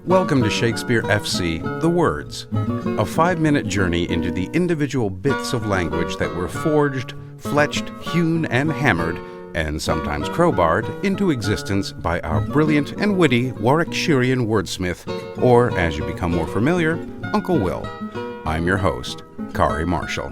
Welcome to Shakespeare FC, The Words, a 5-minute journey into the individual bits of language that were forged, fletched, hewn, and hammered, and sometimes crowbarred, into existence by our brilliant and witty Warwickshirean wordsmith, or, as you become more familiar, Uncle Will. I'm your host, Kari Marshall.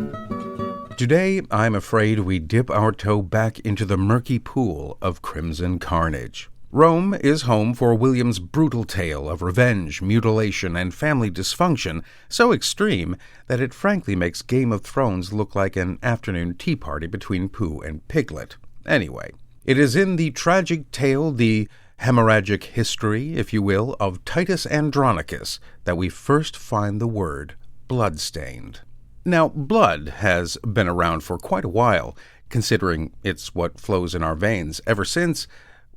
Today, I'm afraid we dip our toe back into the murky pool of crimson carnage. Rome is home for William's brutal tale of revenge, mutilation, and family dysfunction, so extreme that it frankly makes Game of Thrones look like an afternoon tea party between Pooh and Piglet. Anyway, it is in the tragic tale, the hemorrhagic history, if you will, of Titus Andronicus that we first find the word Bloodstained. Now, blood has been around for quite a while, considering it's what flows in our veins ever since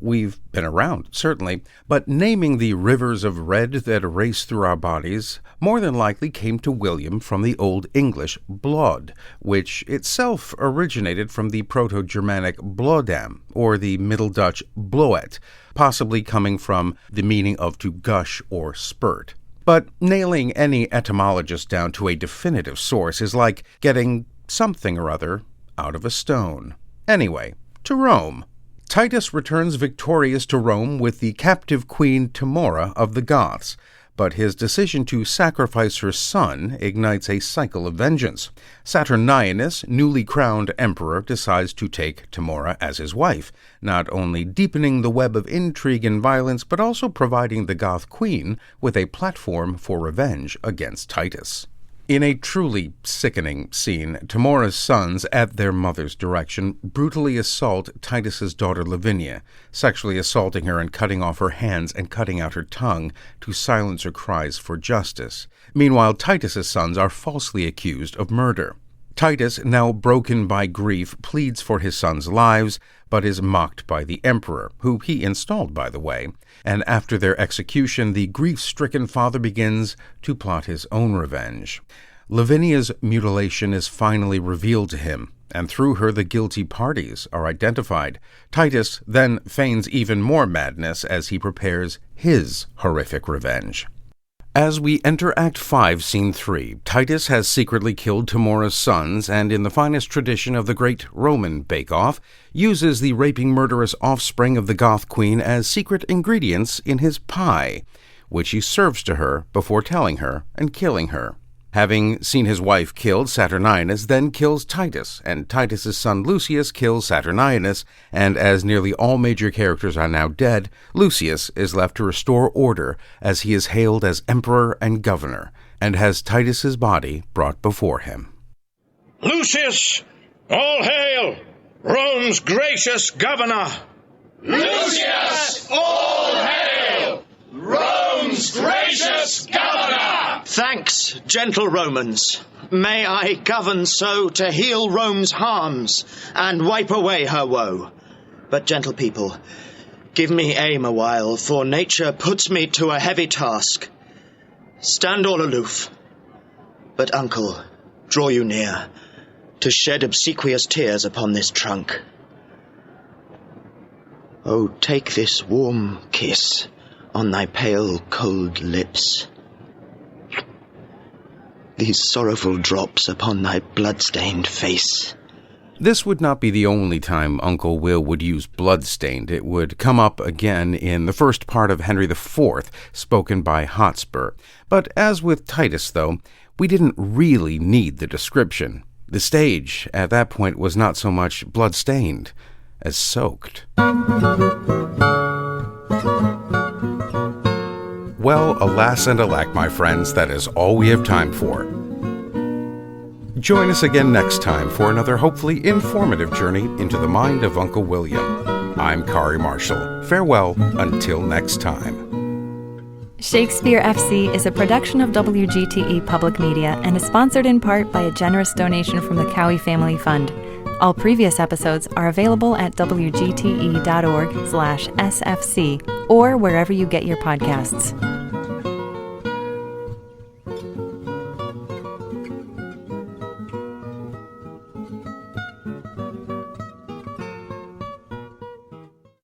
we've been around, certainly, but naming the rivers of red that race through our bodies more than likely came to William from the Old English blood, which itself originated from the Proto-Germanic blodam, or the Middle Dutch bloet, possibly coming from the meaning of to gush or spurt. But nailing any etymologist down to a definitive source is like getting something or other out of a stone. Anyway, to Rome. Titus returns victorious to Rome with the captive queen Timora of the Goths, but his decision to sacrifice her son ignites a cycle of vengeance. Saturninus, newly crowned emperor, decides to take Timora as his wife, not only deepening the web of intrigue and violence, but also providing the Goth queen with a platform for revenge against Titus. In a truly sickening scene, Timora's sons, at their mother's direction, brutally assault Titus's daughter Lavinia, sexually assaulting her and cutting off her hands and cutting out her tongue to silence her cries for justice. Meanwhile, Titus's sons are falsely accused of murder. Titus, now broken by grief, pleads for his sons' lives, but is mocked by the emperor, who he installed, by the way, and after their execution, the grief-stricken father begins to plot his own revenge. Lavinia's mutilation is finally revealed to him, and through her the guilty parties are identified. Titus then feigns even more madness as he prepares his horrific revenge. As we enter Act 5, Scene 3, Titus has secretly killed Timora's sons and, in the finest tradition of the great Roman bake-off, uses the raping murderous offspring of the Goth queen as secret ingredients in his pie, which he serves to her before telling her and killing her. Having seen his wife killed, Saturninus then kills Titus, and Titus's son Lucius kills Saturninus, and as nearly all major characters are now dead, Lucius is left to restore order as he is hailed as emperor and governor, and has Titus's body brought before him. Lucius, all hail, Rome's gracious governor! Lucius, all hail, Rome's gracious governor! Thanks, gentle Romans. May I govern so to heal Rome's harms and wipe away her woe. But, gentle people, give me aim a while, for nature puts me to a heavy task. Stand all aloof. But, uncle, draw you near, to shed obsequious tears upon this trunk. Oh, take this warm kiss on thy pale, cold lips. These sorrowful drops upon thy blood-stained face. This would not be the only time Uncle Will would use bloodstained. It would come up again in the first part of Henry IV, spoken by Hotspur. But as with Titus, though, we didn't really need the description. The stage, at that point, was not so much bloodstained as soaked. Well, alas and alack, my friends, that is all we have time for. Join us again next time for another hopefully informative journey into the mind of Uncle William. I'm Kari Marshall. Farewell until next time. Shakespeare FC is a production of WGTE Public Media and is sponsored in part by a generous donation from the Cowie Family Fund. All previous episodes are available at wgte.org/sfc or wherever you get your podcasts.